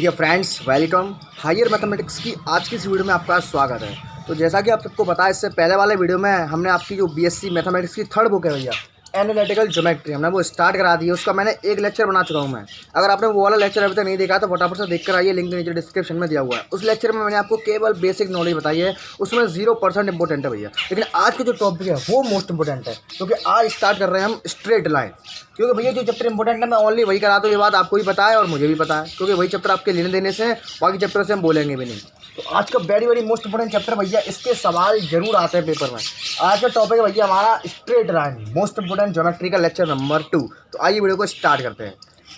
Dear friends, welcome higher mathematics की आज की इस वीडियो में आपका स्वागत है। तो जैसा कि आप सबको पता है, इससे पहले वाले वीडियो में हमने आपकी जो बीएससी मैथमेटिक्स की थर्ड बुक है भैया, एनालिटिकल ज्योमेट्री, हमने वो स्टार्ट करा दी है। उसका मैंने एक लेक्चर बना चुका हूँ मैं। अगर आपने वो वाला लेक्चर अभी तक नहीं देखा तो फटाफट से देख कर आइए, लिंक नीचे डिस्क्रिप्शन में दिया हुआ है। उस लेक्चर में मैंने आपको केवल बेसिक नॉलेज बताई है, उसमें 0% इंपॉर्टेंट है भैया। लेकिन आज के जो टॉपिक है वो मोस्ट इंपॉर्टेंट है, क्योंकि आज स्टार्ट कर रहे हैं हम स्ट्रेट लाइन। क्योंकि भैया जो चैप्टर इंपॉर्टेंट है मैं ओनली वही कराता हूँ, ये बात आपको भी पता है और मुझे भी पता है, क्योंकि वही चैप्टर आपके लेने देने से है, बाकी चैप्टर से हम बोलेंगे भी नहीं। तो आज का very very most important chapter भैया, इसके सवाल जरूर आते हैं पेपर में। आज का टॉपिक है भैया हमारा straight line, most important geometry का लेक्चर नंबर 2। तो आइए वीडियो को स्टार्ट करते हैं।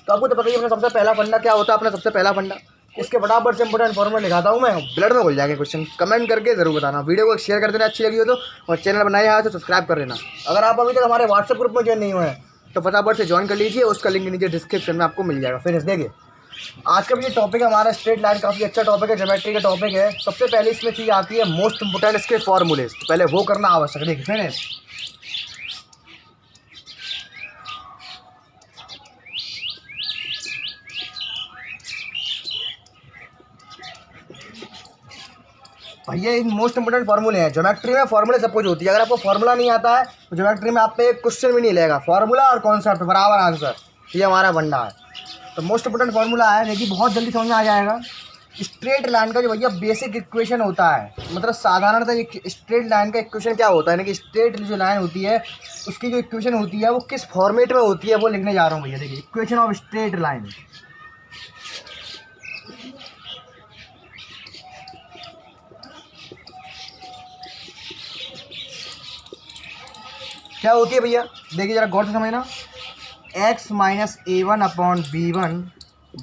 तो आपको तो पता ही है अपना सबसे पहला फंडा क्या होता है। अपना सबसे पहला फंडा इसके फटाफट से इंपॉर्टेंट फॉर्मूला लिखाता हूँ मैं, ब्लड में घुल जाएंगे क्वेश्चन। कमेंट करके जरूर बताना, वीडियो को शेयर कर देना अच्छी लगी हो तो, और चैनल बनाए है तो सब्सक्राइब कर लेना। अगर आप अभी तक हमारे व्हाट्सएप ग्रुप में ज्वाइन नहीं हुए हैं तो फटाफट से ज्वाइन कर लीजिए, उसका लिंक नीचे डिस्क्रिप्शन में आपको मिल जाएगा। फिर देखिए आज का भी ये टॉपिक है हमारा स्ट्रेट लाइन, काफ़ी अच्छा टॉपिक है, ज्योमेट्री का टॉपिक है। सबसे पहले इसमें चीज़ आती है मोस्ट इंपोर्टेंट इसके फॉर्मूले, तो पहले वो करना आवश्यक है। देखिए फिर भैया इन मोस्ट इंपोर्टेंट फार्मूले हैं। ज्योमेट्री में फार्मूले सब कुछ होती है। अगर आपको फार्मूला नहीं आता है तो ज्योमेट्री में आप पे एक क्वेश्चन भी नहीं लेगा। फार्मूला और कॉन्सेप्ट बराबर आंसर, ये हमारा फंडा है। तो मोस्ट इंपोर्टेंट फार्मूला है, देखिए बहुत जल्दी समझ में आ जाएगा। स्ट्रेट लाइन का जो भैया बेसिक इक्वेशन होता है, मतलब साधारणतः स्ट्रेट लाइन का इक्वेशन क्या होता है, यानी कि स्ट्रेट जो लाइन होती है उसकी जो इक्वेशन होती है वो किस फॉर्मेट में होती है वो लिखने जा रहा हूँ भैया। देखिए इक्वेशन ऑफ स्ट्रेट लाइन क्या होती है भैया, देखिए जरा गौर से समझना। x minus A1 upon B1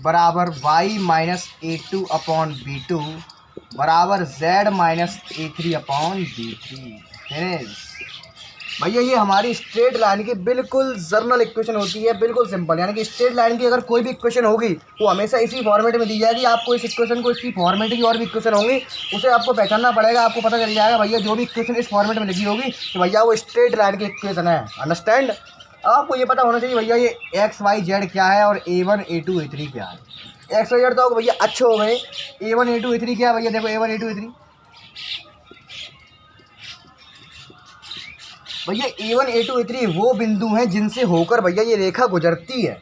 बराबर y minus A2 upon B2 बराबर z minus A3 upon B3। भैया ये हमारी स्ट्रेट लाइन की बिल्कुल जर्नल इक्वेशन होती है, बिल्कुल सिंपल। यानी कि स्ट्रेट लाइन की अगर कोई भी इक्वेशन होगी वो हमेशा इसी फॉर्मेट में दी जाएगी। आपको इस इक्वेशन को, इसी फॉर्मेट की और भी इक्वेशन होंगी उसे आपको पहचानना पड़ेगा। आपको पता चल जाएगा भैया जो भी इक्वेशन इस फॉर्मेट में लिखी होगी तो भैया वो स्ट्रेट लाइन की इक्वेशन है। अंडरस्टैंड। आपको ये पता होना चाहिए भैया ये एक्स वाई जेड क्या है और A1 A2 A3 क्या है। एक्स वाई जेड तो भैया अच्छे हो गए, A1 A2 A3 क्या है भैया, देखो A1 A2 A3 भैया A1 A2 A3 वो बिंदु हैं जिनसे होकर भैया ये रेखा गुजरती है।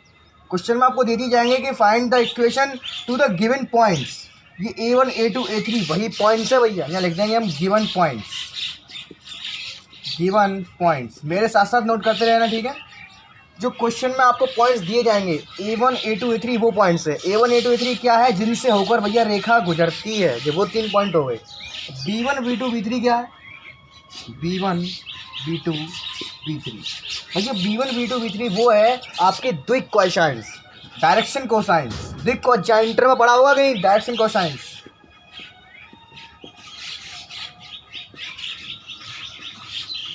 क्वेश्चन में आपको दे दी जाएंगे कि find the equation two the given points. ये A1 A2 A3 वही पॉइंट्स है भैया, यहाँ लिख देंगे हम गिवन पॉइंट्स। गिवन पॉइंट्स मेरे साथ साथ नोट करते रहना, ठीक है। जो क्वेश्चन में आपको पॉइंट्स दिए जाएंगे A1 A2 A3 वो पॉइंट्स है। A1 A2 A3 क्या है, जिनसे होकर भैया रेखा गुजरती है, जो वो 3 पॉइंट हो गए। B1 B2 B3 क्या है, B1 B2 B3 भैया B1 B2 B3 वो है आपके द्विक कोसाइंस, डायरेक्शन कोसाइंस। द्विक कोसाइंस इंटर में पढ़ा होगा कहीं, डायरेक्शन कोसाइंस।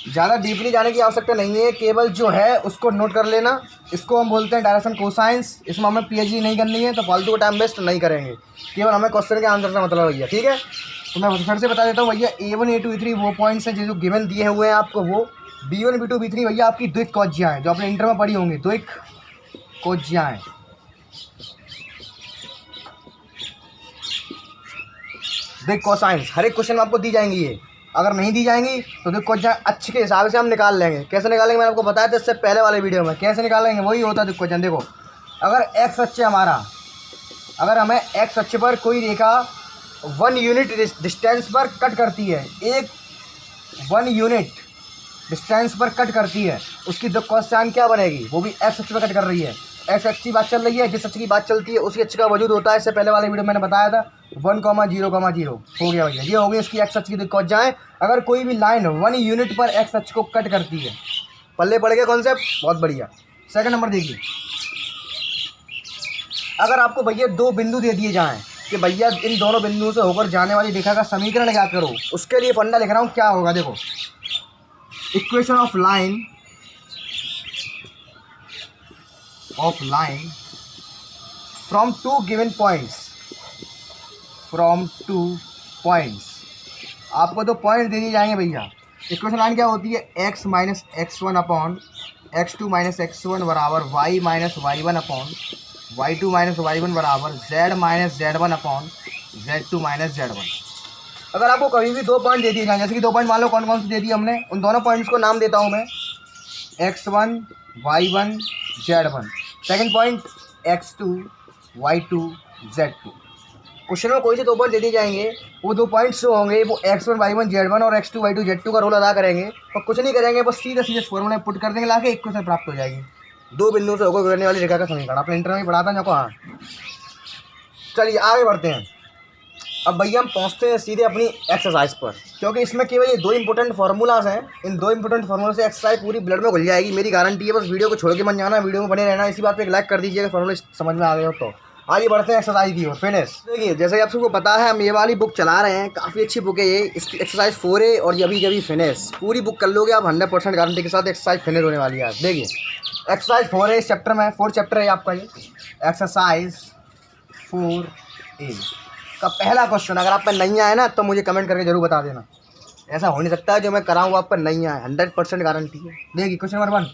ज़्यादा डीपली जाने की आवश्यकता नहीं है, केवल जो है उसको नोट कर लेना। इसको हम बोलते हैं डायरेक्शन कोसाइंस। इसमें हमें PhD नहीं करनी है तो फालतू का टाइम वेस्ट नहीं करेंगे, केवल हमें क्वेश्चन के आंसर से मतलब भैया, ठीक है। तो मैं फिर से बता देता हूँ भैया A1 A2 A3 वो पॉइंट्स हैं जो गिवन दिए हुए हैं आपको। वो B1 B2 B3 भैया आपकी द्विक कोज्याएँ जो आपने इंटर में पढ़ी होंगी, द्विक कोज्याएँ। द्विक कोसाइंस हर एक क्वेश्चन में आपको दी जाएंगी ये। अगर नहीं दी जाएंगी तो द्विक कोज्याएँ अच्छे के हिसाब से हम निकाल लेंगे। कैसे निकालेंगे मैंने आपको बताया था इससे पहले वाले वीडियो में, कैसे निकालेंगे वही होता है द्विक कोज्याएँ। देखो अगर एक्स अक्ष हमारा, अगर हमें एक्स अक्ष पर कोई रेखा 1 यूनिट डिस्टेंस पर कट करती है, एक 1 यूनिट डिस्टेंस पर कट करती है, उसकी द्विक कोसाइन क्या बनेगी, वो भी एक्स अक्ष पर कट कर रही है। एक्स अक्ष की बात चल रही है, जिस अक्ष की बात चलती है उसी अक्ष का वजूद होता है। इससे पहले वाले वीडियो मैंने बताया था 1,0,0 हो गया भैया, ये हो गई इसकी एक्स अक्ष की द्विक कोसाइन। अगर कोई भी लाइन 1 यूनिट पर एक्स अक्ष को कट करती है, पल्ले पड़ गया कॉन्सेप्ट, बहुत बढ़िया। सेकंड नंबर देखिए, अगर आपको भैया 2 बिंदु दे दिए जाएँ कि भैया इन दोनों बिंदुओं से होकर जाने वाली रेखा का समीकरण ज्ञात करो, उसके लिए फंडा लिख रहा हूँ। क्या होगा देखो, equation of line from 2 given points, from 2 points. आपको 2 पॉइंट दे दिए जाएंगे भैया। इक्वेशन लाइन क्या होती है, x minus x1 upon x2 minus x1 बराबर y minus y1 upon y2 minus y1 बराबर z minus z1 upon z2 minus z1। अगर आपको कभी भी 2 पॉइंट दे दिए जाए, जैसे कि 2 पॉइंट मान लो कौन कौन से दे दिए हमने, उन दोनों पॉइंट्स को नाम देता हूँ मैं x1 y1 z1, second point x2 y2 z2। Question में कोई से 2 पॉइंट दे दिए जाएंगे, वो 2 पॉइंट्स जो होंगे वो x1 y1 z1 और x2 y2 z2 का रोल अदा करेंगे और कुछ नहीं करेंगे, बस सीधे सीधे फॉर्मूला पुट कर देंगे, लाके इक्वेशन प्राप्त हो जाएगी। 2 बिंदुओं से होकर गुजरने वाली रेखा का समीकरण आपने इंटर में पढ़ा था ना को। हाँ चलिए आगे बढ़ते हैं। अब भैया हम पहुंचते हैं सीधे अपनी एक्सरसाइज पर, क्योंकि इसमें केवल ये 2 इंपॉर्टेंट फार्मूलाज हैं। इन 2 इंपॉर्टेंट फार्मूला से एक्सरसाइज पूरी ब्लड में घुल जाएगी, मेरी गारंटी है। बस वीडियो को छोड़ के मत जाना, वीडियो में बने रहना। इसी बात पे एक लाइक कर दीजिएगा, फार्मूला समझ में आ गए हो तो। आगे बढ़ते हैं एक्सरसाइज की ओर। फिनिश। देखिए जैसे कि आप सबको पता है, हम ये वाली बुक चला रहे हैं, काफ़ी अच्छी बुक है ये। इसकी एक्सरसाइज 4A और ये अभी फिनिश पूरी बुक कर लोगे आप 100% गारंटी के साथ एक्सरसाइज फिनिश होने वाली है। देखिए एक्सरसाइज 4A इस चैप्टर में, 4 चैप्टर है आपका ये एक्सरसाइज 4A का पहला क्वेश्चन। अगर आप पर नहीं आए ना तो मुझे कमेंट करके जरूर बता देना, ऐसा हो नहीं सकता है जो मैं कराऊँ आप पर नहीं आए, 100% गारंटी है। देखिए क्वेश्चन नंबर 1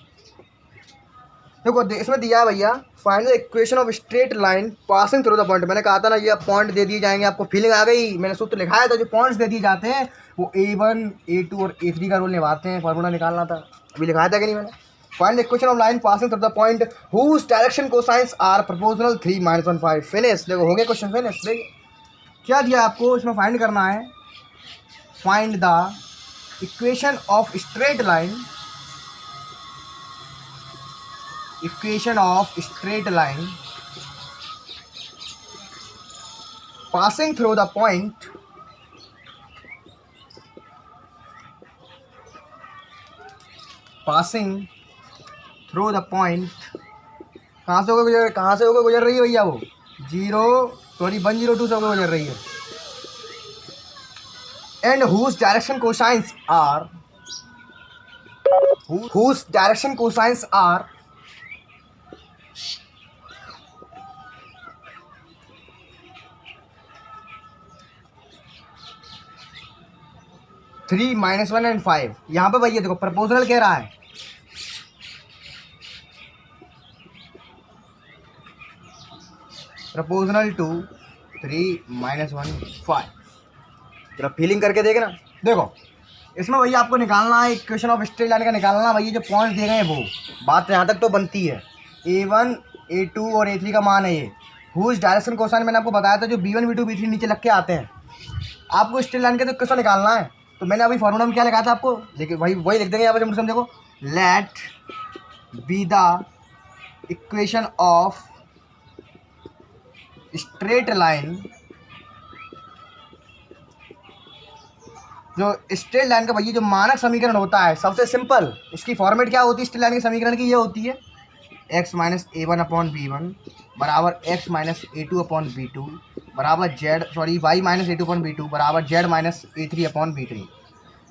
देखो, इसमें दिया है भैया find the equation of straight line passing through the point. मैंने कहा था ना ये पॉइंट दे दिए जाएंगे, आपको फीलिंग आ गई। मैंने सूत्र लिखाया था, जो पॉइंट्स दे दिए जाते हैं वो A1 A2 और A3 का रोल निभाते हैं। फार्मूला निकालना था, अभी लिखाया था कि नहीं मैंने। Find the equation of line passing through the point whose direction cosines are proportional 3 - 1 5। Finish. देखो हो गया क्वेश्चन फिनिश। देखिए क्या दिया आपको, इसमें फाइंड करना है, find the equation of straight line, equation of straight line passing through the point through the point कहाँ से होकर गुजर रही है भैया, वो 102 से होकर गुजर रही है। And whose direction cosines are 3 - 1 and 5। यहाँ पे भैया देखो प्रपोजनल कह रहा है, प्रपोजनल टू 3 - 1 5। जरा फीलिंग करके देखना। देखो इसमें भैया आपको निकालना है इक्वेशन ऑफ स्ट्रेट लाइन का निकालना। भैया जो पॉइंट्स दे गए हैं वो बात यहाँ तक तो बनती है। A1 A2 और A3 का मान है ये। हुज डायरेक्शन कोसाइन मैंने आपको बताया था, जो B1 B2 B3 नीचे लग के आते हैं। आपको स्ट्रेट लाइन का तो इक्वेशन निकालना है, तो मैंने अभी फॉर्मूला में क्या लिखा था आपको, देखिए वही लिख देंगे यहाँ पर। देखो let be the equation of straight line, जो स्ट्रेट लाइन का भैया जो मानक समीकरण होता है, सबसे सिंपल इसकी फॉर्मेट क्या होती है स्ट्रेट लाइन के समीकरण की, ये होती है x - A1 अपॉन B1 बराबर x - A2 अपॉन B2 बराबर y - A2 अपॉन B2 बराबर z - A3 अपॉन B3।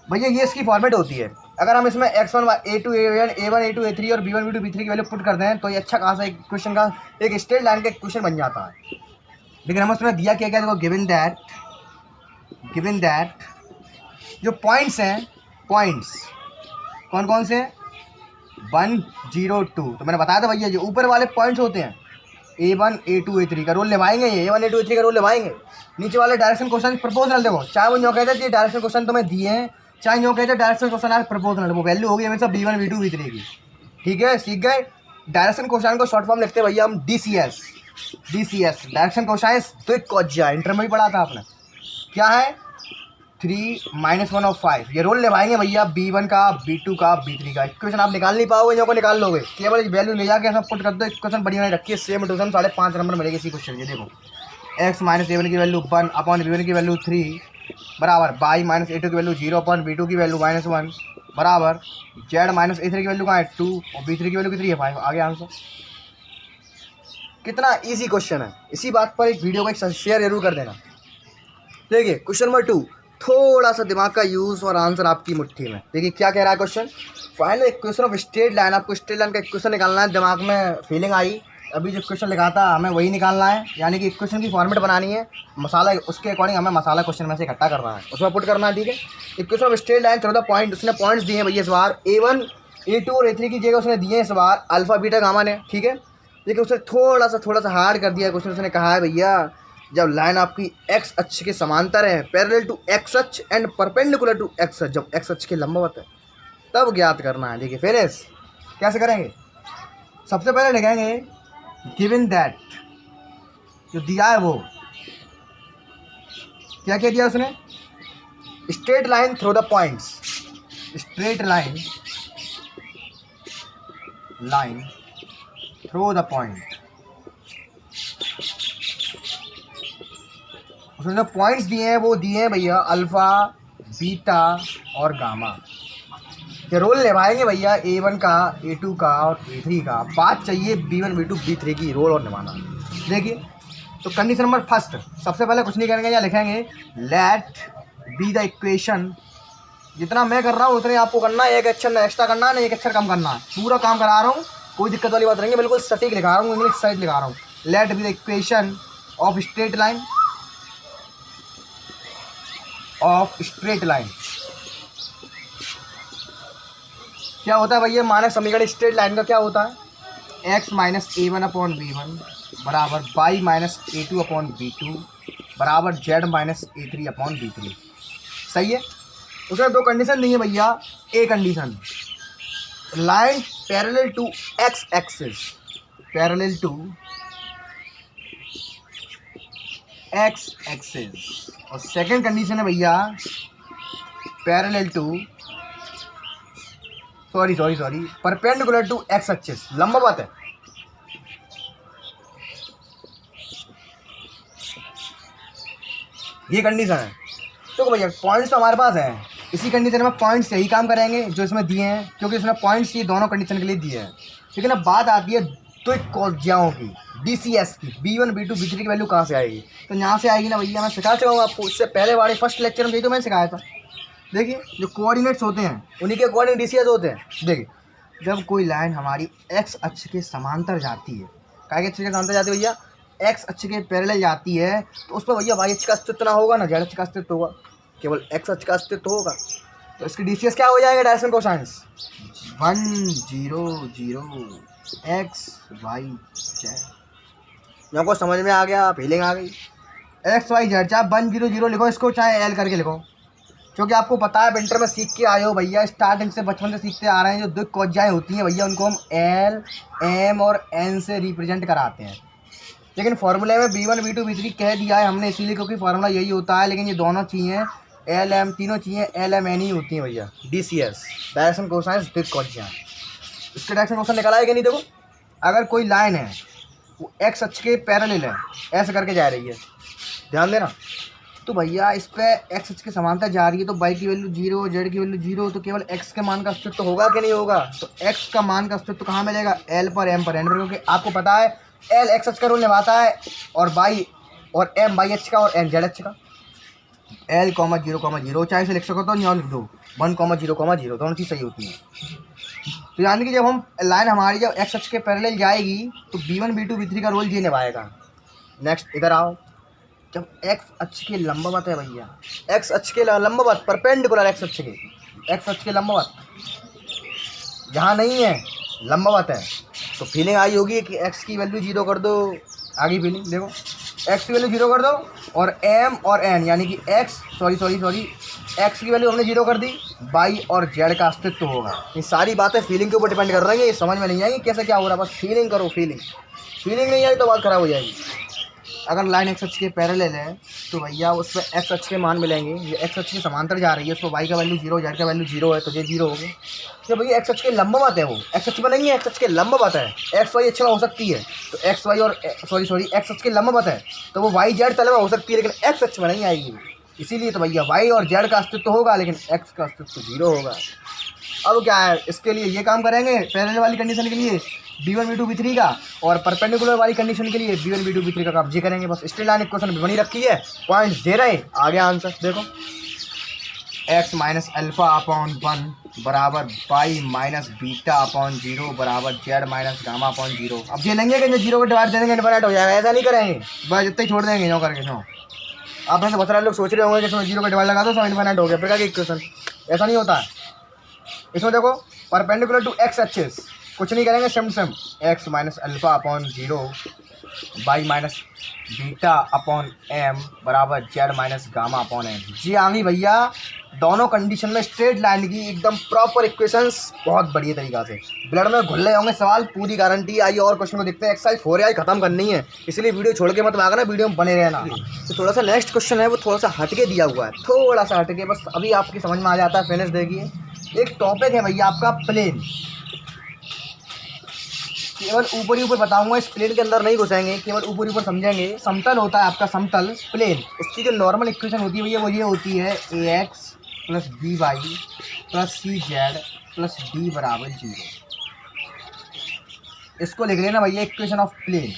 भैया ये इसकी फॉर्मेट होती है। अगर हम इसमें x1 A2 A1 A2 A3 और B1 B2 B3 की वैल्यू पुट करते हैं तो ये अच्छा खासा एक क्वेश्चन का, एक स्ट्रेट लाइन का क्वेश्चन बन जाता है। लेकिन हम उसमें दिया क्या देखो, गिवन दैट जो पॉइंट्स हैं, पॉइंट्स कौन कौन से 1 0 2, तो मैंने बताया था भैया जो ऊपर वाले पॉइंट्स होते हैं A1 A2 A3 का रोल निभाएंगे। ये A1 A2 A3 का रोल निभाएंगे। नीचे वाले डायरेक्शन क्वेश्चन प्रपोजनल, देखो चाहे वो यूँ कहते हैं डायरेक्शन क्वेश्चन तुम्हें दिए हैं, चाहे यूँ कहते हैं डायरेक्शन क्वेश्चन आज प्रपोजनल, वो वैल्यू होगी हमेशा B1 B2 B3 की। ठीक है, सीख गए। डायरेक्शन क्वेश्चन को शॉर्ट फॉर्म लिखते हैं भैया हम DCS डायरेक्शन क्वेश्चन द्विकोज्या, इंटर में भी पढ़ा था आपने। क्या है 3 - 1 और 5, ये रोल निभाएंगे भैया B1 का B2 का B3 का। इक्वेशन आप निकाल नहीं पाओगे, जो को निकाल लोगे, केवल वैल्यू ले जाके सब पुट कर दो, इक्वेशन बढ़िया नहीं रखी है। सेम ट्यूशन 5.5 नंबर मिलेगी इसी क्वेश्चन के। देखो x - A1 की वैल्यू 1 अपॉन B1 की वैल्यू 3 बराबर y - A2 की वैल्यू 0 अपॉन B2 की वैल्यू -1 बराबर z - A3 की वैल्यू कहाँ है 2 और B3 की वैल्यू कितनी है 5। आगे आंसर। कितना इजी क्वेश्चन है, इसी बात पर एक वीडियो को एक शेयर जरूर कर देना। देखिए क्वेश्चन नंबर 2, थोड़ा सा दिमाग का यूज़ और आंसर आपकी मुट्ठी में। देखिए क्या कह रहा है question, find the equation of straight line. आपको स्ट्रेट लाइन का इक्वेशन निकालना है। दिमाग में फीलिंग आई, अभी जो क्वेश्चन लिखा था हमें वही निकालना है, यानी कि इक्वेशन की फॉर्मेट बनानी है। मसाला उसके अकॉर्डिंग हमें मसाला क्वेश्चन में से इकट्ठा करना है, उसमें पुट करना है। ठीक है, equation of straight line through the point, उसने पॉइंट्स दिए हैं भैया इस बार A1 A2 और A3 की जगह उसने दिए हैं इस बार अल्फा बीटा गामा ने। ठीक है, लेकिन उसने थोड़ा सा हार्ड कर दिया क्वेश्चन। उसने कहा है भैया जब लाइन आपकी एक्स अक्ष के समांतर है, पैरेलल टू एक्स अक्ष एंड परपेंडिकुलर टू एक्स अक्ष, जब एक्स अक्ष के लंबवत है तब ज्ञात करना है। देखिए फिनिश कैसे करेंगे। सबसे पहले लिखेंगे गिवन दैट, जो दिया है वो क्या क्या दिया उसने, straight line through the points, straight line through the point. उसने जो पॉइंट्स दिए हैं वो दिए हैं भैया अल्फा, बीटा और गामा। ये रोल निभाएंगे भैया A1 का, A2 का और A3 का। बात चाहिए B1 B2 B3 की, रोल और निभाना। देखिए तो कंडीशन नंबर फर्स्ट, सबसे पहले कुछ नहीं करेंगे, या लिखेंगे लेट बी द इक्वेशन। जितना मैं कर रहा हूँ उतने आपको करना है, एक अक्षर एक्स्ट्रा करना है, नहीं एक अक्षर कम करना है। पूरा काम करा रहा हूँ, कोई दिक्कत वाली बात नहीं है, बिल्कुल सटीक लिखा रहा हूँ, इंग्लिश साइड लिखा रहा हूँ। Let be the equation of straight line क्या होता है भैया, मानक समीकरण स्ट्रेट लाइन का क्या होता है, x minus A1 upon B1 बराबर y minus A2 upon B2 बराबर z minus A3 upon B3। सही है। उसने दो कंडीशन दी है भैया। A condition, line parallel to x axis, parallel to x axis. और सेकंड कंडीशन है भैया parallel to sorry perpendicular to x axis, लंबवत है। ये कंडीशन है। तो भैया पॉइंट्स तो हमारे पास हैं, इसी कंडीशन में पॉइंट्स यही काम करेंगे जो इसमें दिए हैं, क्योंकि इसमें पॉइंट्स ये दोनों कंडीशन के लिए दिए हैं। लेकिन अब बात आती है तो कोज्याओं की, DCS की, B1 B2 B3 की वैल्यू कहाँ से आएगी। तो यहाँ से आएगी ना भैया, मैं सिखा चुका हूँ आपको, इससे पहले वाले फर्स्ट लेक्चर में तो मैंने सिखाया था। देखिए जो कोऑर्डिनेट्स होते हैं उन्हीं के अकॉर्डिंग DCS होते हैं। देखिए जब कोई लाइन हमारी एक्स अक्ष के समांतर जाती है, क्या अक्ष के समांतर जाती है भैया, एक्स अक्ष के पैरेलल जाती है, तो उस पर भैया वाई अक्ष का अस्तित्व ना होगा ना जेड अक्ष का अस्तित्व होगा, केवल एक्स अक्ष का अस्तित्व होगा। तो इसकी DCS क्या हो जाएगा, direction cosines 1 0 0 x y z। आपको समझ में आ गया, फीलिंग आ गई। x y z, चाहे 1 0 0 लिखो इसको, चाहे l करके लिखो, क्योंकि आपको पता है विंटर में सीख के आए हो भैया, स्टार्टिंग से बचपन से सीखते आ रहे हैं। जो दो कोज्याएँ होती हैं भैया उनको हम L M और N से रिप्रेजेंट कराते हैं। लेकिन फार्मूले में B1 B2 B3 कह दिया है हमने इसीलिए क्योंकि फार्मूला यही होता है। लेकिन ये दोनों चीज़ें L M, तीनों चीज़ें L M N ही होती हैं भैया। DCS डायरेक्शन कोसाइंस विद कोज्या, इसके डायरेक्शन कोसाइन निकाला है कि नहीं। देखो अगर कोई लाइन है वो एक्स अक्ष के पैरेलल है, ऐसे करके जा रही है, ध्यान देना, तो भैया इस पर एक्स अक्ष के समांतर जा रही है, तो वाई की वैल्यू 0, जेड की वैल्यू 0, तो केवल एक्स के मान का अस्तित्व होगा कि नहीं होगा। तो एक्स का मान का अस्तित्व कहाँ मिलेगा, एल पर, एम पर, एन पर, क्योंकि आपको पता है एल एक्स अक्ष का रोल निभाता है और वाई और एम वाई अक्ष का और एन जेड अक्ष का। L 0 चाहे से लिख सको तो यहाँ लिख दो 1 0 दोनों चीज़ सही होती है। तो यानी कि जब हम लाइन हमारी जब एक्स अक्ष के पैरेलल जाएगी तो B1 B2 B3 का रोल ये निभाएगा। नेक्स्ट इधर आओ, जब एक्स अक्ष के लंबवत है भैया, एक्स अक्ष के लंबवत, परपेंडिकुलर एक्स अक्ष के लंबवत, यहाँ नहीं है लंबवत है, तो फीलिंग आई होगी कि एक्स की वैल्यू 0 कर दो। आगे फीलिंग देखो, एक्स की वैल्यू 0 कर दो और एम और एन यानी कि एक्स एक्स की वैल्यू हमने 0 कर दी, वाई और जेड का अस्तित्व होगा। ये सारी बातें फीलिंग के ऊपर डिपेंड कर रही है, ये समझ में नहीं आएगी कैसे क्या हो रहा है, बस फीलिंग करो। फीलिंग नहीं आई तो बात खराब हो जाएगी। अगर लाइन एक्स अक्ष के पैरेलल है तो भैया उस पर एक्स अक्ष के मान मिलेंगे। ये एक्स अक्ष के समांतर जा रही है, उस पर वाई का वैल्यू 0, जेड का वैल्यू 0 है, तो ये 0 हो गए। तो भैया एक्स अक्ष के लंबवत है, वो एक्स अक्ष में नहीं है, एक्स अक्ष के लंबवत है। एक्स वाई अक्ष में हो सकती है तो एक्स वाई और एक्स अक्ष के लंबवत है तो वो वाई जेड तल में हो सकती है, लेकिन एक्स अक्ष में नहीं आएगी। इसीलिए तो भैया वाई और जेड का अस्तित्व होगा लेकिन एक्स का अस्तित्व 0 होगा। अब क्या है, इसके लिए ये काम करेंगे पैरेलल वाली कंडीशन के लिए B1 B2 B3 का, और परपेंडिकुलर वाली कंडीशन के लिए B1 B2 B3 का काम जी करेंगे। बस स्ट्रेट लाइन इक्वेशन बनी रखी है, पॉइंट्स दे रहे, आगे आंसर देखो, x माइनस अल्फा अपॉन 1 बराबर y माइनस बीटा अपॉन 0 बराबर z माइनस गामा अपॉन 0। अब ये लेंगे कि 0 को डिवाइड देंगे इनफिनिट हो जाएगा, ऐसा नहीं करेंगे, बस इतना ही छोड़ देंगे नो करके नो। आप ऐसे बहुत सारे लोग सोच रहे होंगे कि इसमें 0 का डिवाइड लगा दो सब इनफिनिट हो गया, फिर क्या इक्वेशन, ऐसा नहीं होता है। इसमें देखो परपेंडिकुलर टू एक्स एक्सिस, कुछ नहीं करेंगे, सिम x minus alpha upon 0 by minus beta upon m बराबर z minus gamma upon m. जी हाँ भी भैया, दोनों कंडीशन में स्ट्रेट लाइन की एकदम प्रॉपर इक्वेशंस बहुत बढ़िया तरीक़ा से ब्लड में घुल रहे होंगे सवाल, पूरी गारंटी। आइए और क्वेश्चन को देखते हैं। एक्सरसाइज 4 आई खत्म करनी है, इसलिए वीडियो छोड़ के मत भागना, वीडियो में बने रहना। तो थोड़ा सा नेक्स्ट क्वेश्चन है वो थोड़ा सा हटके दिया हुआ है, थोड़ा सा हटके, बस अभी आपकी समझ में आ जाता है। फिनिश देखिए, एक टॉपिक है भैया आपका प्लेन, केवल ऊपर ही ऊपर बताऊंगा, इस प्लेन के अंदर नहीं घुसेंगे, केवल ऊपर ऊपर समझेंगे। समतल होता है आपका समतल प्लेन, इसकी जो नॉर्मल इक्वेशन होती है भैया वो ये होती है ax plus b y plus c z plus d बराबर 0। इसको लिख लेना भैया इक्वेशन ऑफ प्लेन,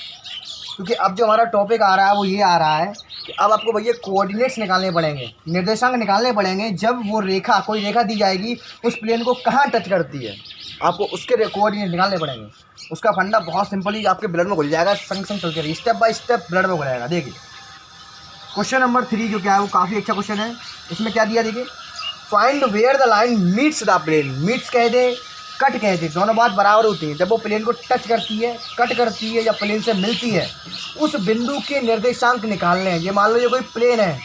क्योंकि अब जो हमारा टॉपिक आ रहा है वो ये आ रहा है कि अब आपको भैया कोऑर्डिनेट्स निकालने पड़ेंगे, निर्देशांक निकालने पड़ेंगे। जब वो रेखा, कोई रेखा दी जाएगी उस प्लेन को कहाँ टच करती है, आपको उसके कोऑर्डिनेट निकालने पड़ेंगे। उसका फंडा बहुत सिंपल ही आपके ब्लड में घुल जाएगा, संग संग चलते रहिए, स्टेप बाय स्टेप ब्लड में घुलेगा। देखिए क्वेश्चन नंबर 3 जो क्या है वो काफ़ी अच्छा क्वेश्चन है। इसमें क्या दिया, देखिए find where the line meets the plane. Meets कह दे, कट कह दे, दोनों बात बराबर होती है। जब वो प्लेन को टच करती है, कट करती है या प्लेन से मिलती है, उस बिंदु के निर्देशांक निकालने हैं। ये मान लो ये कोई प्लेन है,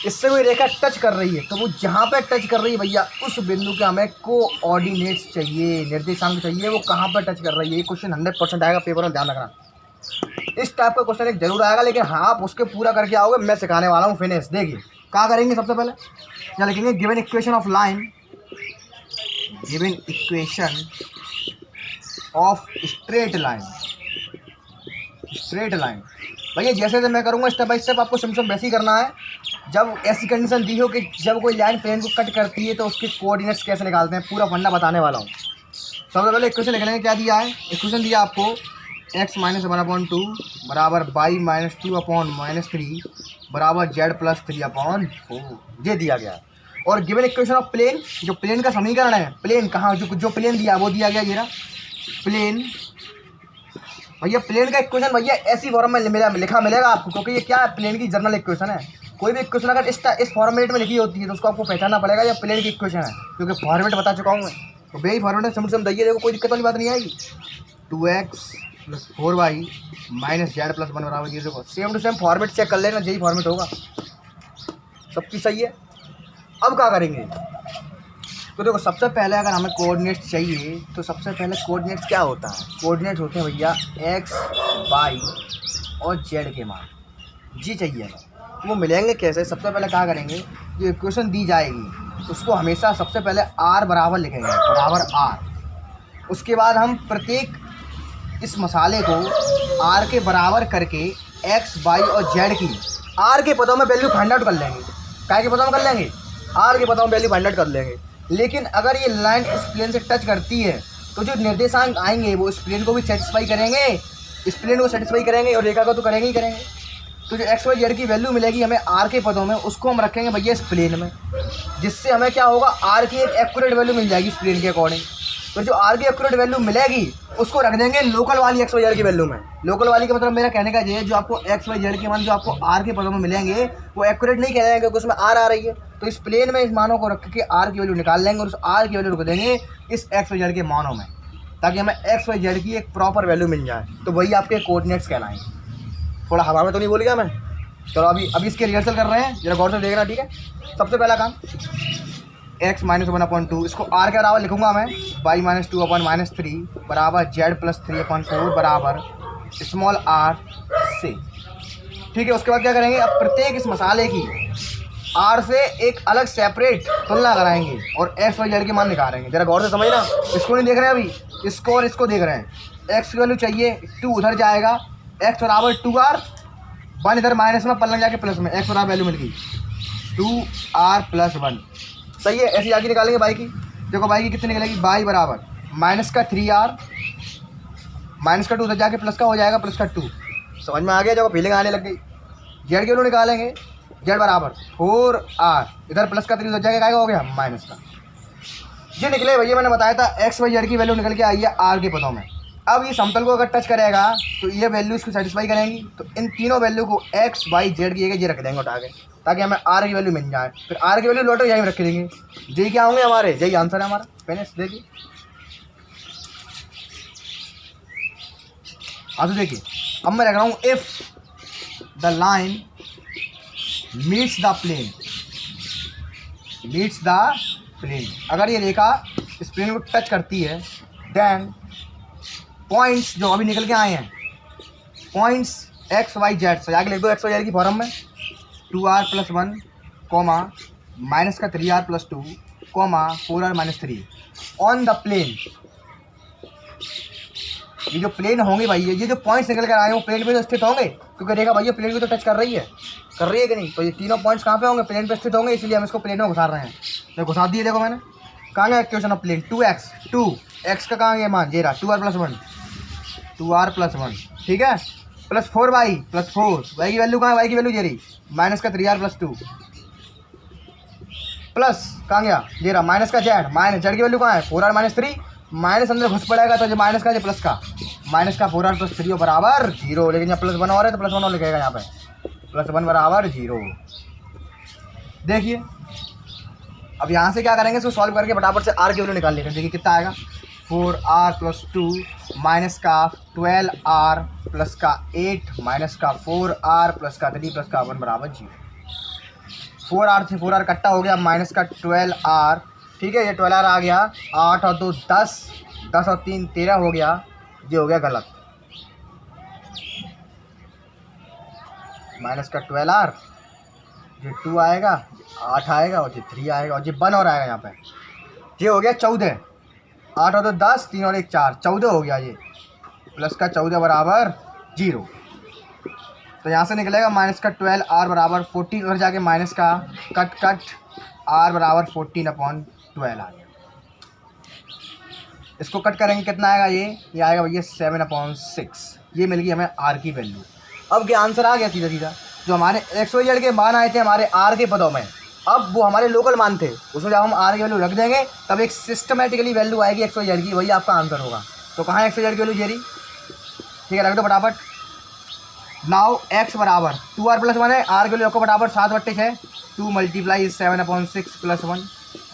इससे कोई रेखा टच कर रही है, तो वो जहाँ पे टच कर रही है भैया उस बिंदु के हमें कोऑर्डिनेट्स चाहिए, निर्देशांक चाहिए, वो कहाँ पर टच कर रही है। ये क्वेश्चन 100% आएगा पेपर में, ध्यान रखना। इस टाइप का क्वेश्चन एक जरूर आएगा, लेकिन हाँ आप उसके पूरा करके आओगे, मैं सिखाने वाला हूँ। फिनिश देखिए क्या करेंगे, सबसे पहले क्या लिखेंगे, given equation of line, given equation of straight line. Straight line भैया जैसे जैसे मैं करूँगा स्टेप बाय स्टेप, आपको सिम वैसे ही करना है। जब ऐसी कंडीशन दी हो कि जब कोई लाइन प्लेन को कट करती है तो उसके कोऑर्डिनेट्स कैसे निकालते हैं, पूरा फंडा बताने वाला हूँ। सबसे पहले इक्वेशन लिख लेंगे। क्या दिया है, इक्वेशन दिया आपको x माइनस 1/2 बराबर बाई माइनस 2/-3 बराबर z प्लस 3/4, ये दिया गया है। और गिवन इक्वेशन ऑफ प्लेन, जो प्लेन का समीकरण है, प्लेन कहाँ, जो प्लेन दिया वो दिया गया ये रहा प्लेन। भैया प्लेन का इक्वेशन भैया ऐसी फॉर्म में लिखा मिलेगा आपको, क्योंकि ये क्या है, प्लेन की जनरल इक्वेशन है। कोई भी इक्वेशन अगर इस फॉर्मेट में लिखी होती है तो उसको आपको पहचानना पड़ेगा ये प्लेन की इक्वेशन है, क्योंकि फॉर्मेट बता चुका हूँ मैं। तो वही फॉर्मेट में सिम दैए, देखो कोई दिक्कत वाली बात नहीं आएगी। 2x plus 4y minus Z plus 1 बराबर 0। Same to same format check कर लेना, यही फॉर्मेट होगा, सब चीज़ सही है। अब क्या करेंगे, तो देखो सबसे पहले अगर हमें कोऑर्डिनेट्स चाहिए तो सबसे पहले कोऑर्डिनेट्स क्या होता है, कोऑर्डिनेट्स होते हैं भैया x, y और z के मान, जी चाहिए हमें। वो मिलेंगे कैसे, सबसे पहले क्या करेंगे, जो इक्वेशन दी जाएगी उसको हमेशा सबसे पहले r बराबर लिखेंगे, बराबर r। उसके बाद हम प्रत्येक इस मसाले को r के बराबर करके x, y और z की r के पदों में वैल्यू फाइंड आउट कर लेंगे। काय के पदों में कर लेंगे, r के पदों में वैल्यू फाइंड आउट कर लेंगे। लेकिन अगर ये लाइन इस प्लेन से टच करती है तो जो निर्देशांक आएंगे वो इस प्लेन को भी सेटिस्फाई करेंगे, इस प्लेन को सेटिस्फाई करेंगे और रेखा को तो करेंगे ही करेंगे। तो जो एक्स वाई जेड की वैल्यू मिलेगी हमें आर के पदों में, उसको हम रखेंगे भैया इस प्लेन में, जिससे हमें क्या होगा, आर की एक एक्यूरेट वैल्यू मिल जाएगी इस प्लेन के अकॉर्डिंग। तो जो आर की एक्यूरेट वैल्यू मिलेगी उसको रख देंगे लोकल वाली एक्स वाई जेड की वैल्यू में। लोकल वाली का मतलब मेरा कहने का ये है, जो आपको एक्स वाई जेड के मान जो आपको आर के पदों में मिलेंगे वो एक्यूरेट नहीं कहलाएंगे, क्योंकि उसमें आर आ रही है। तो इस प्लेन में इस मानों को रख के आर की वैल्यू निकाल लेंगे और उस आर की वैल्यू रख देंगे इस एक्स वाई जेड के मानों में, ताकि हमें एक्स वाई जेड की एक प्रॉपर वैल्यू मिल जाए। तो वही आपके कोऑर्डिनेट्स कहलाएंगे। थोड़ा हवा में तो नहीं बोल गया मैं, चलो अभी इसके रिहर्सल कर रहे हैं, जरा गौर से देखना, ठीक है। सबसे पहला काम x माइनस 1/2, इसको r के बराबर लिखूंगा मैं, y माइनस 2/-3 बराबर z प्लस 3/4 बराबर स्मॉल r से, ठीक है। उसके बाद क्या करेंगे, अब प्रत्येक इस मसाले की r से एक अलग सेपरेट तुलना कराएंगे और x और z के मान निकालेंगे। जरा गौर से समझना, इसको नहीं देख रहे हैं अभी, इसको और इसको देख रहे हैं। x की वैल्यू चाहिए, 2 उधर जाएगा, x बराबर 2r, 1 इधर माइनस में, पलट जाके प्लस में, x बराबर वैल्यू मिल गई 2r प्लस 1, सही है। ऐसी आगे निकालेंगे बाई की, देखो बाई की कितनी निकलेगी, बाई बराबर माइनस का 3r, माइनस का 2 उधर जाके प्लस का हो जाएगा, प्लस का 2, समझ में आ गया। जब फीलिंग आने लग गई, जेड की वैल्यू निकालेंगे, जेड बराबर 4r, इधर प्लस का 3 उधर जाके क्या हो गया, माइनस का। ये निकले भैया, मैंने बताया था एक्स वाई जेड की वैल्यू निकल के आई है आर के पदों में। अब ये समतल को अगर टच करेगा तो ये वैल्यू इसको सेटिस्फाई करेंगी, तो इन तीनों वैल्यू को एक्स वाई जेड की ये रख देंगे उठा के, ताकि हमें आर की वैल्यू मिल जाए। फिर आर की वैल्यू लौटो यहीं रख देंगे, यही क्या होंगे हमारे, यही आंसर है हमारा। फिनिश देखिए, अब तो देखिए, अब मैं लग रहा हूँ if the line meets the plane, अगर ये रेखा इस प्लेन को टच करती है, देन पॉइंट्स जो अभी निकल के आए हैं, पॉइंट्स एक्स वाई जेड, सजा के लिख दो एक्स वाई जेड की फॉर्म में, 2r+1, माइनस का 3r+2, 4r-3 on the plane. ये जो प्लेन होंगे भाई, ये जो पॉइंट्स निकल कर आए हैं वो प्लेन पे तो स्थित होंगे, क्योंकि रेखा भैया प्लेन को तो टच कर रही है कि नहीं। तो ये तीनों पॉइंट्स कहाँ पे होंगे? प्लेन पे स्थित होंगे, इसलिए हम इसको प्लेन में घुसा रहे हैं। तो घुसा दिए, देखो मैंने कहाँ गया इक्वेशन ऑफ प्लेन, 2x का कहाँ गया मान, ये रहा 2r+1, ठीक है, प्लस 4y+4, y की वैल्यू कहाँ है, y की वैल्यू ये रही, माइनस का 3r+2, प्लस कहाँ गया, ये रहा माइनस का जेड, माइनस जेड की वैल्यू कहाँ है, 4r-3, माइनस अंदर घुस पड़ेगा तो जो माइनस का, जो प्लस का, माइनस का 4r+3 बराबर 0, लेकिन यहाँ +1 और है तो +1 और लिखेगा यहाँ पे, +1 बराबर 0। देखिए अब यहाँ से क्या करेंगे, इसको सॉल्व करके फटाफट से r की वैल्यू निकाल लेंगे। देखिए कितना आएगा, 4r+2 माइनस का 12r प्लस का 8 माइनस का 4r प्लस का 3 प्लस का 1 बराबर 0। 4r से 4r कट्टा हो गया, माइनस का 12r, ठीक है, ये 12r आ गया, 8 और 2 10, 10 और 3 13 हो गया, ये हो गया गलत, माइनस का 12r, ये 2 आएगा, 8 आएगा और ये 3 आएगा और ये 1 और आएगा यहाँ पे, ये हो गया 14, 8 और 2 10, 3 और 1 4, 14 हो गया ये, प्लस का 14 बराबर 0। तो यहाँ से निकलेगा माइनस का 12r बराबर 14, और जाके माइनस का कट r बराबर 14/12 आ गया। इसको कट करेंगे कितना आएगा, ये आएगा भैया 7/6, ये मिल गई हमें r की वैल्यू। अब क्या आंसर आ गया सीधा सीधा, जो हमारे एक्स वाई जेड के मान आए थे हमारे r के पदों में, अब वो हमारे लोकल मान थे, उसमें जब हम r की वैल्यू रख देंगे तब एक सिस्टमेटिकली वैल्यू आएगी एक्स वाई जेड की, वही आपका आंसर होगा। तो कहाँ एक्स वाई जेड की वैल्यू जेरी, ठीक है, रख दो फटाफट। नाउ x बराबर 2r+1 है, r की वैल्यू रखो फटाफट 7/6, 2 × 7/6 + 1,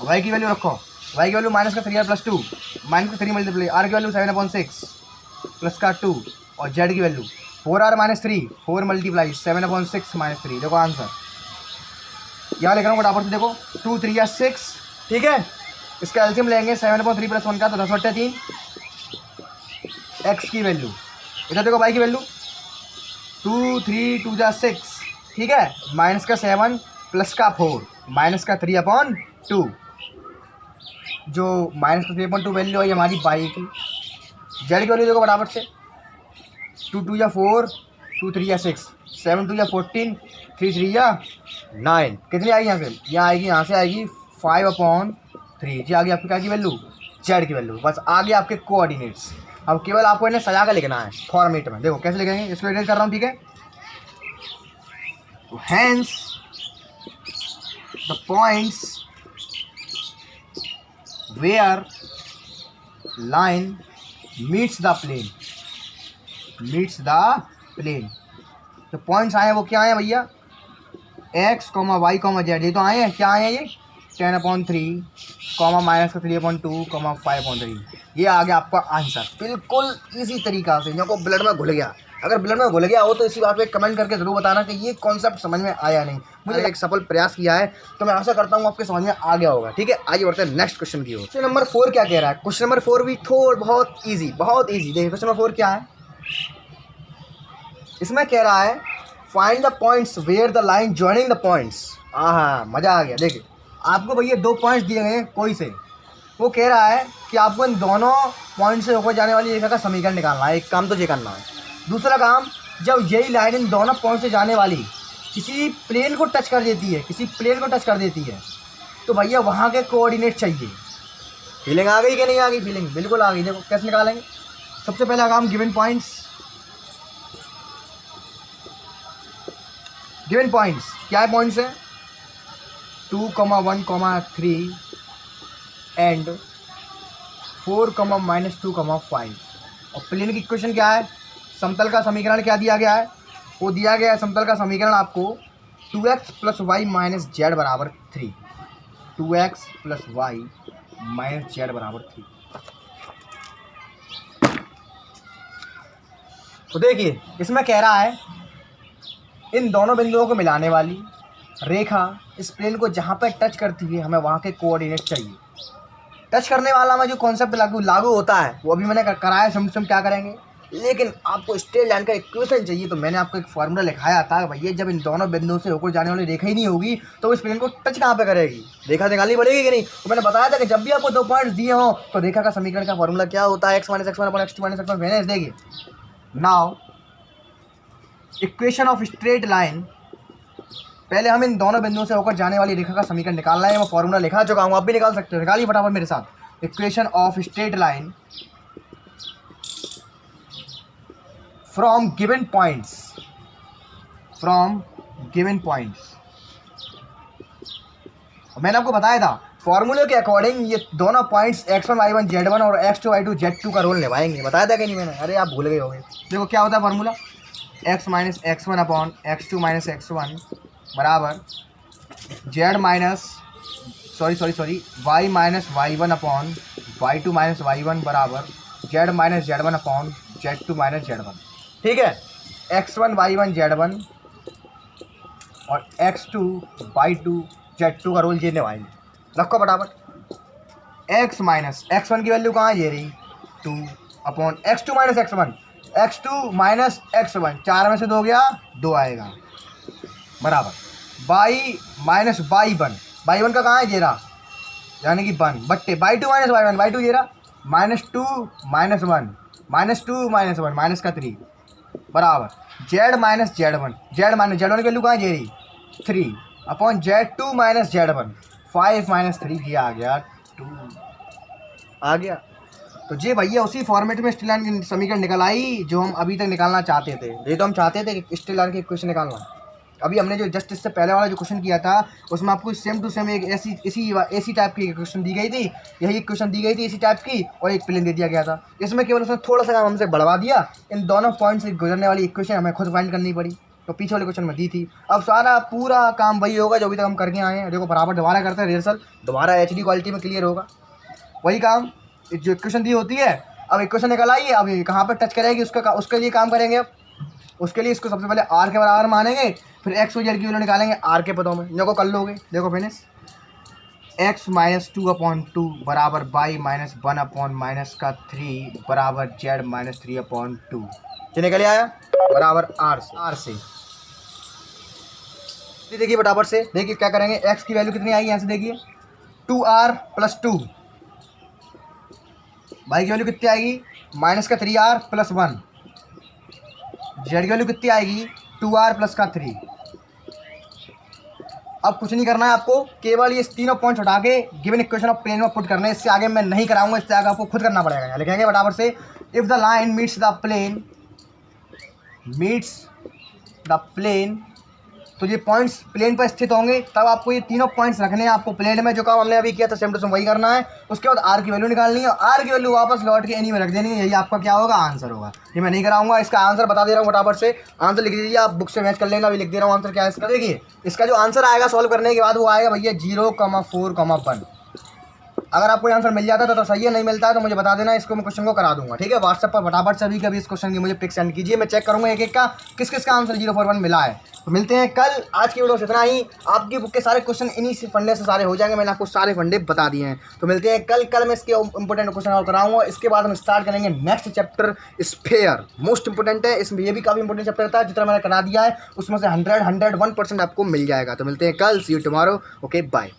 y की वैल्यू रखो, y की वैल्यू माइनस का 3r+2, माइनस का 3 मल्टीप्लाई r की वैल्यू 7/6 प्लस का 2, और z की वैल्यू 4r-3, 4 × 7/6 - 3, देखो आंसर यहाँ लिख रहा हूँ फटाफट से, देखो 2 3 या 6, ठीक है, इसका एलसीएम लेंगे 7/3 + 1 का, तो 10/3, x की वैल्यू, इधर देखो y की वैल्यू 2 3 2 जा 6, ठीक है, माइनस का 7 प्लस का 4 माइनस का 3/2, जो माइनस का 3/2 वैल्यू है हमारी y की। जेड की वैल्यू देखो बराबर से, 2 2 या 4, 2 3 या 6, 7 2 या 14, 3 3 या 9, कितनी आएगी यहाँ से, यहाँ से आएगी 5/3, जी आ गई आपकी क्या की वैल्यू, जेड की वैल्यू। बस आ गया आपके कोऑर्डिनेट्स। अब केवल आपको इन्हें सजा कर लिखना है फॉर्मेट में, देखो कैसे लिखेंगे, इसको एडिट कर रहा हूँ, ठीक है। तो hence the points where line meets the plane, तो पॉइंट्स आए हैं वो क्या आए हैं भैया, x, y, z, ये तो आए हैं, क्या आए हैं ये 10/3, माइनस का 3/2, 5/3, ये आ गया आपका आंसर। बिल्कुल इसी तरीका से, जो को ब्लड में घुल गया, अगर ब्लड में घुल गया हो तो इसी बात पे कमेंट करके जरूर बताना कि ये कॉन्सेप्ट समझ में आया नहीं। मुझे एक सफल प्रयास किया है, तो मैं आशा करता हूँ आपके समझ में आ गया होगा, ठीक है। आइए बढ़ते हैं नेक्स्ट क्वेश्चन की ओर। क्वेश्चन नंबर 4 क्या कह रहा है, क्वेश्चन नंबर 4 भी बहुत ईजी, देखिए क्वेश्चन नंबर 4 क्या है, इसमें कह रहा है find the points where the line joining the points. हाँ, मज़ा आ गया। देखिए आपको भैया 2 पॉइंट्स दिए गए हैं कोई से, वो कह रहा है कि आपको इन दोनों पॉइंट से होकर जाने वाली रेखा का समीकरण निकालना है। एक काम तो ये करना है, दूसरा काम, जब यही लाइन इन दोनों पॉइंट से जाने वाली किसी प्लेन को टच कर देती है, तो भैया वहाँ के कोऑर्डिनेट चाहिए। फीलिंग आ गई कि नहीं आ गई, फीलिंग बिल्कुल आ गई। देखो कैसे निकालेंगे, सबसे पहला काम गिवन पॉइंट्स क्या है, पॉइंट्स है 2, 1, 3 एंड 4, -2, 5। और प्लेन की इक्वेशन क्या है, समतल का समीकरण क्या दिया गया है, वो दिया गया है समतल का समीकरण आपको 2x + y - z बराबर 3, 2x + y - z बराबर 3। तो देखिए इसमें कह रहा है इन दोनों बिंदुओं को मिलाने वाली रेखा इस प्लेन को जहाँ पर टच करती है हमें वहाँ के कोऑर्डिनेट चाहिए। टच करने वाला में जो कॉन्सेप्ट लागू होता है वो अभी मैंने कराया, हम क्या करेंगे। लेकिन आपको स्ट्रेट लाइन का इक्वेशन चाहिए, तो मैंने आपको एक फार्मूला लिखाया था भैया, जब इन दोनों बिंदुओं से होकर जाने वाली रेखा ही नहीं होगी तो इस प्लेन को टच कहाँ पे करेगी, रेखा निकालनी पड़ेगी कि नहीं। तो मैंने बताया था कि जब भी आपको 2 पॉइंट्स दिए हों तो रेखा का समीकरण का फार्मूला क्या होता है, x - x1 x2 - x1। देखिए now equation of straight line, पहले हम इन दोनों बिंदुओं से होकर जाने वाली रेखा का समीकरण निकालना है। मैं फार्मूला लिखा चुका हूँ, आप भी निकाल सकते हो, निकालिए फटाफट मेरे साथ। Equation of straight line from given points, मैंने आपको बताया था फॉर्मूले के अकॉर्डिंग ये दोनों पॉइंट्स x1 y1 z1 और x2 y2 z2 का रोल निभाएंगे। बताया था कि नहीं मैंने, अरे आप भूल गए होंगे। देखो क्या होता है formula, x - x1 upon x2 - x1 बराबर y - y1 upon y2 - y1 बराबर z - z1 upon z2 - z1। ठीक है, x1 y1 z1 और x2 y2 z2 का रोल ये निभाएंगे। रखो फटाफट, x माइनस x1 की वैल्यू कहाँ है, ये रही 2 upon x2 - x1, x2 minus x1 4 में से 2 गया 2 आएगा बराबर y माइनस y1 का कहाँ है, ये रहा यानी कि 1 बट्टे y2 - y1, y2 ये रहा -2 - 1 -2 - 1 माइनस का 3 बराबर z माइनस z1 की वैल्यू कहाँ है, ये रही 3 अपॉन z2 - z1 5 - 3 ये आ गया 2 आ गया। तो ये भैया उसी फॉर्मेट में स्ट्रेट लाइन की समीकरण निकल आई जो हम अभी तक निकालना चाहते थे। ये तो हम चाहते थे कि स्ट्रेट लाइन की इक्वेशन निकालना। अभी हमने जो जस्ट इससे पहले वाला जो क्वेश्चन किया था उसमें आपको सेम टू सेम एक ऐसी टाइप की क्वेश्चन दी गई थी, यही इक्वेशन दी गई थी इसी टाइप की, और एक प्लेन दे दिया गया था। इसमें केवल उसने थोड़ा सा काम हमसे बढ़वा दिया, इन दोनों पॉइंट से गुजरने वाली इक्वेशन हमें खुद फाइंड करनी पड़ी, तो पीछे वाले क्वेश्चन में दी थी। अब सारा पूरा काम वही होगा जो अभी तक हम करके आए हैं। देखो बराबर दोबारा करते हैं रिहर्सल, दोबारा HD क्वालिटी में क्लियर होगा वही काम। जो इक्वेशन दी होती है, अब इक्वेशन निकल आई है, अब ये कहाँ पर टच करेगी उसके लिए काम करेंगे। अब उसके लिए इसको सबसे पहले r के बराबर मानेंगे, फिर x और z की वैल्यू निकालेंगे r के पदों में। देखो कर लोगे, देखो फिनिश, x - 2 अपॉन 2 बराबर y - 1 अपॉन -3 बराबर z - 3 अपॉन 2, ये निकल आया बराबर r से। देखिए बराबर से, देखिए क्या करेंगे, x की वैल्यू कितनी आएगी यहाँ से, देखिए 2r + 2, y की वैल्यू कितनी आएगी -3r + 1, z की वैल्यू कितनी आएगी 2r + 3। अब कुछ नहीं करना है आपको, केवल ये तीनों पॉइंट्स हटा के गिवन इक्वेशन ऑफ प्लेन में पुट करना है। इससे आगे मैं नहीं कराऊंगा, इससे आगे आपको खुद करना पड़ेगा। लिखेंगे बराबर से, if the line meets the plane, तो ये पॉइंट्स प्लेन पर स्थित होंगे, तब आपको ये तीनों पॉइंट्स रखने हैं आपको प्लेन में। जो काम हमने अभी किया था सेम टू सेम वही करना है। उसके बाद r की वैल्यू निकालनी है, और r की वैल्यू वापस लौट के एनी में रख देनी है। यही आपका क्या होगा, आंसर होगा। ये मैं नहीं कराऊंगा, इसका आंसर बता दे रहा हूँ फटाफट से। आंसर लिख दीजिए, आप बुक से मैच कर लेना। अभी लिख दे रहा हूँ आंसर क्या है इसका। देखिए इसका जो आंसर आएगा सॉल्व करने के बाद वो आएगा भैया 0,4,1। अगर आपको आंसर मिल जाता तो सही है, नहीं मिलता है तो मुझे बता देना, इसको मैं क्वेश्चन को करा दूंगा। ठीक है, व्हाट्सएप पर फटाफट से अभी इस क्वेश्चन की मुझे पिक सेंड कीजिए, मैं चेक करूंगा एक एक का किस का आंसर 041 मिला है। तो मिलते हैं कल। आज की वीडियो से इतना ही। आपकी बुक के सारे क्वेश्चन इन्हीं से फंडे से सारे हो जाएंगे, मैंने आपको सारे फंडे बता दिए हैं। तो मिलते हैं कल मैं इसके इंपॉर्टेंट क्वेश्चन और कराऊंगा। इसके बाद हम स्टार्ट करेंगे next chapter sphere, most important है। इसमें ये भी काफ़ी इंपॉर्टेंट चैप्टर था, जितना मैंने करा दिया है उसमें से 101% आपको मिल जाएगा। तो मिलते हैं कल, सी यू टुमारो, ओके बाय।